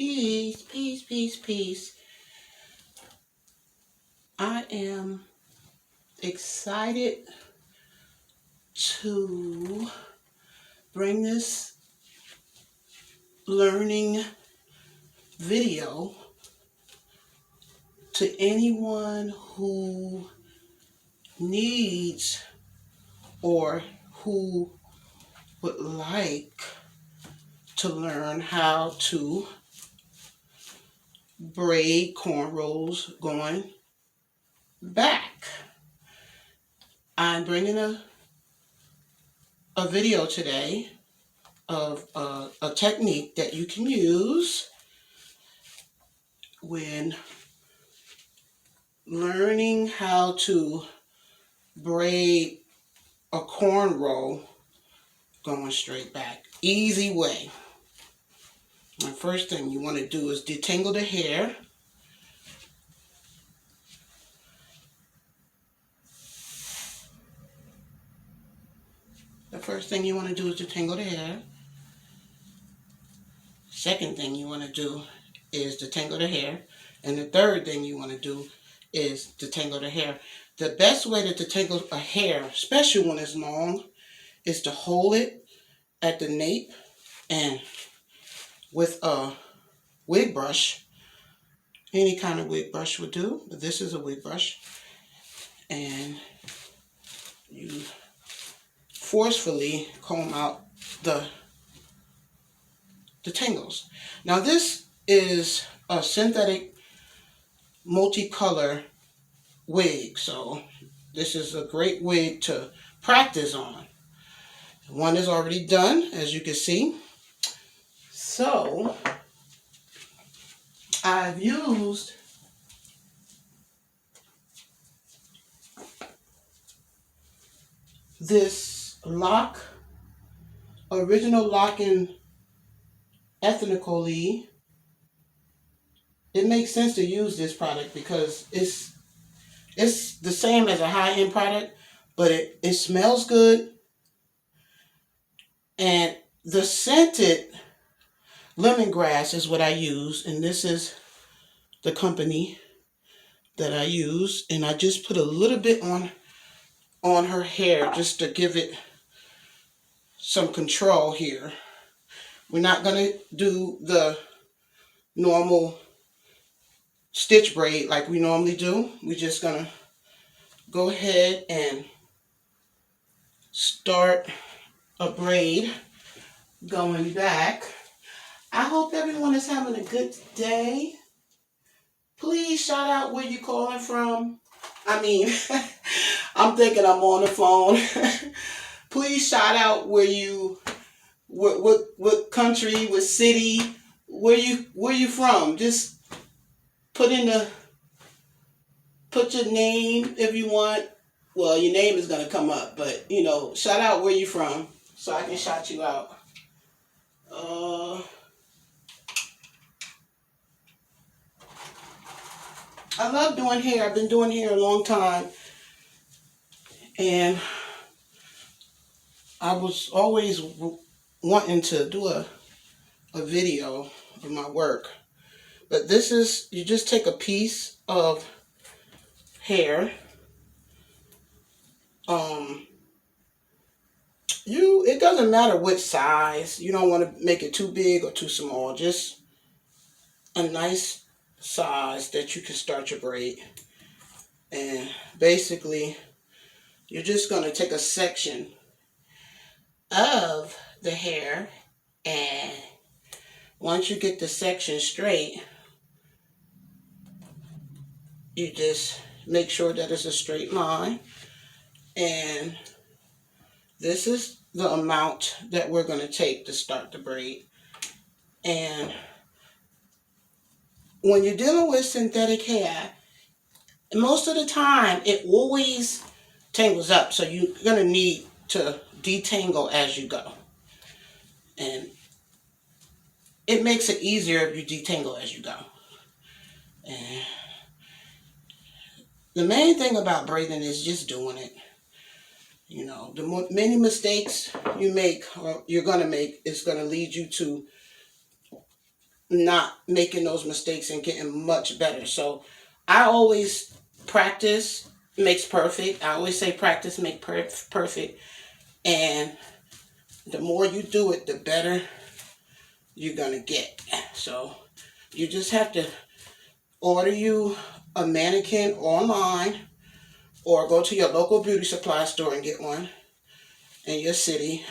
Peace, peace, peace, peace. I am excited to bring this learning video to anyone who needs or who would like to learn how to braid cornrows going back. I'm bringing a video today of a technique that you can use when learning how to braid a cornrow going straight back. Easy way. The first thing you want to do is detangle the hair. The first thing you want to do is detangle the hair. Second thing you want to do is detangle the hair. And the third thing you want to do is detangle the hair. The best way to detangle a hair, especially when it's long, is to hold it at the nape and with a wig brush, any kind of wig brush would do, but this is a wig brush, and you forcefully comb out the tangles. Now this is a synthetic multicolor wig, so this is a great wig to practice on. One is already done, as you can see. So I've used this original lock-in ethnically. It makes sense to use this product because it's the same as a high-end product, but it smells good, and the scented lemongrass is what I use, and this is the company that I use, and I just put a little bit on her hair just to give it some control here. We're not going to do the normal stitch braid like we normally do. We're just going to go ahead and start a braid going back. I hope everyone is having a good day. Please shout out where you're calling from. I mean, I'm thinking I'm on the phone. Please shout out where you, what country, what city, where you from. Just put your name if you want. Well, your name is gonna come up, but shout out where you from so I can shout you out. I love doing hair. I've been doing hair a long time, and I was always wanting to do a video of my work. But this is, you just take a piece of hair. It doesn't matter which size. You don't want to make it too big or too small. Just a nice size that you can start your braid. And basically, you're just going to take a section of the hair, and once you get the section straight, you just make sure that it's a straight line, and this is the amount that we're going to take to start the braid. And when you're dealing with synthetic hair, most of the time it always tangles up, so you're going to need to detangle as you go, and it makes it easier if you detangle as you go. And the main thing about braiding is just doing it. The many mistakes you make, or you're going to make, is going to lead you to not making those mistakes and getting much better. So I always practice makes perfect. I always say practice make perfect. And the more you do it, the better you're going to get. So you just have to order you a mannequin online or go to your local beauty supply store and get one in your city.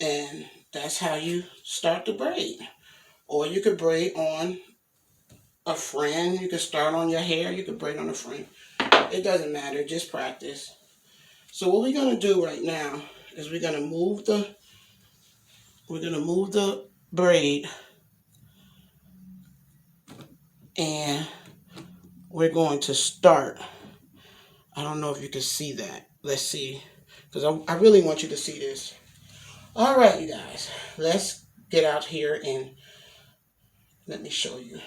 And that's how you start the braid. Or you could braid on a friend. You could start on your hair. You could braid on a friend. It doesn't matter. Just practice. So what we're going to do right now is we're going to move the braid, and we're going to start. I don't know if you can see that. Let's see, because I really want you to see this. All right, you guys, let's get out here and let me show you.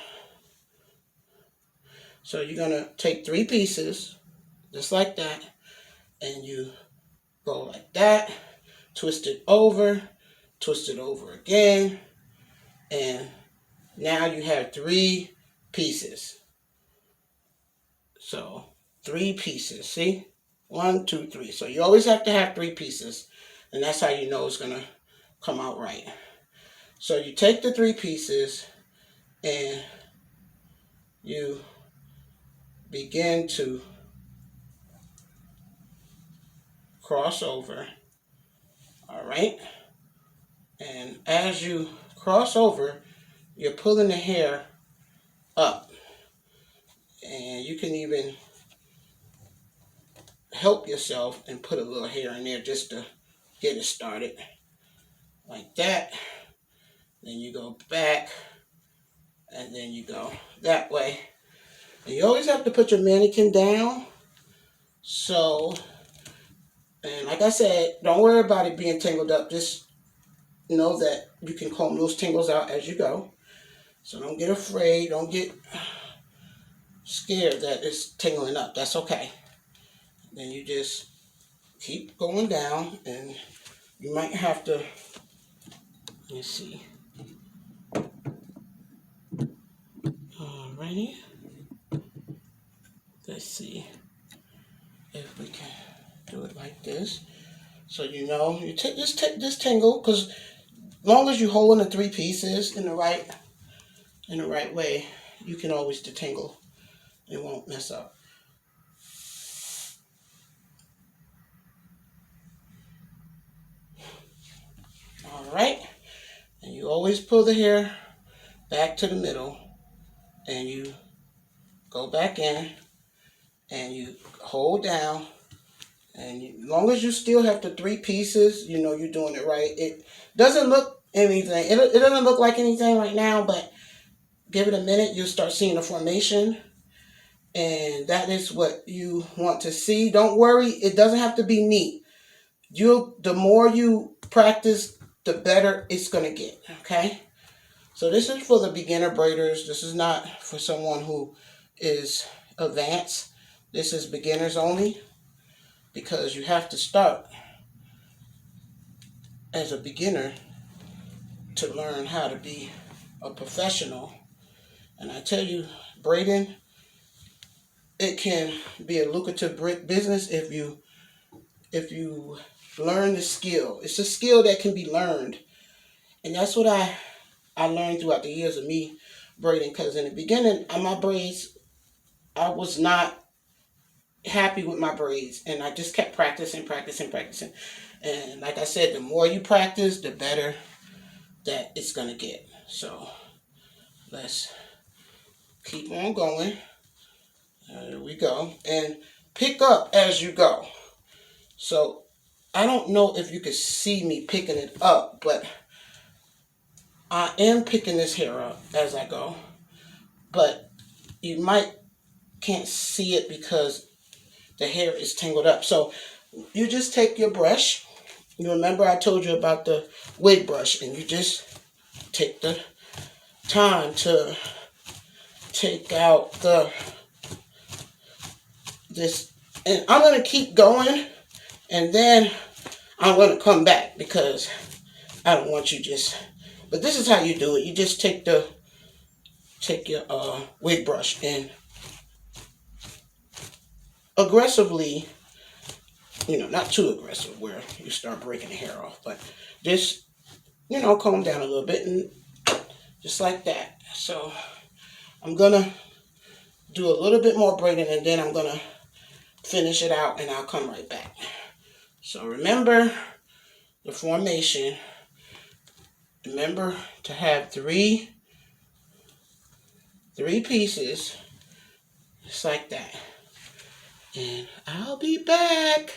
So you're going to take 3 pieces, just like that, and you go like that, twist it over again, and now you have 3 pieces. So 3 pieces, see? 1, 2, 3. So you always have to have 3 pieces, and that's how you know it's gonna come out right. So you take the 3 pieces and you begin to cross over, all right? And as you cross over, you're pulling the hair up, and you can even help yourself and put a little hair in there just to get it started, like that. Then you go back, and then you go that way. And you always have to put your mannequin down. So, and like I said, don't worry about it being tangled up. Just know that you can comb those tangles out as you go. So don't get afraid. Don't get scared that it's tangling up. That's okay. Then you just keep going down, and you might have to, let me see. Alrighty. Let's see if we can do it like this. So you know, you take this tangle, because as long as you hold in the 3 pieces in the right way, you can always detangle. It won't mess up. All right, and you always pull the hair back to the middle, and you go back in, and you hold down, and as long as you still have the 3 pieces, you know you're doing it right. It doesn't look anything. It doesn't look like anything right now, but give it a minute, you'll start seeing the formation, and that is what you want to see. Don't worry, it doesn't have to be neat. The more you practice, the better it's going to get, okay? So this is for the beginner braiders. This is not for someone who is advanced. This is beginners only, because you have to start as a beginner to learn how to be a professional. And I tell you, braiding, it can be a lucrative business if you learn the skill. It's a skill that can be learned. And that's what I learned throughout the years of me braiding, because in the beginning of my braids, I was not happy with my braids, and I just kept practicing. And like I said, the more you practice, the better that it's going to get. So let's keep on going. There we go. And pick up as you go. So I don't know if you can see me picking it up, but I am picking this hair up as I go. But you can't see it because the hair is tangled up. So you just take your brush. You remember I told you about the wig brush, and you just take the time to take out this, and I'm going to keep going, and then I'm going to come back, because I don't want you but this is how you do it. You just take the take your wig brush and aggressively, not too aggressive where you start breaking the hair off, but just, comb down a little bit and just like that. So I'm gonna do a little bit more braiding and then I'm gonna finish it out and I'll come right back. So remember the formation. Remember to have three pieces just like that. And I'll be back.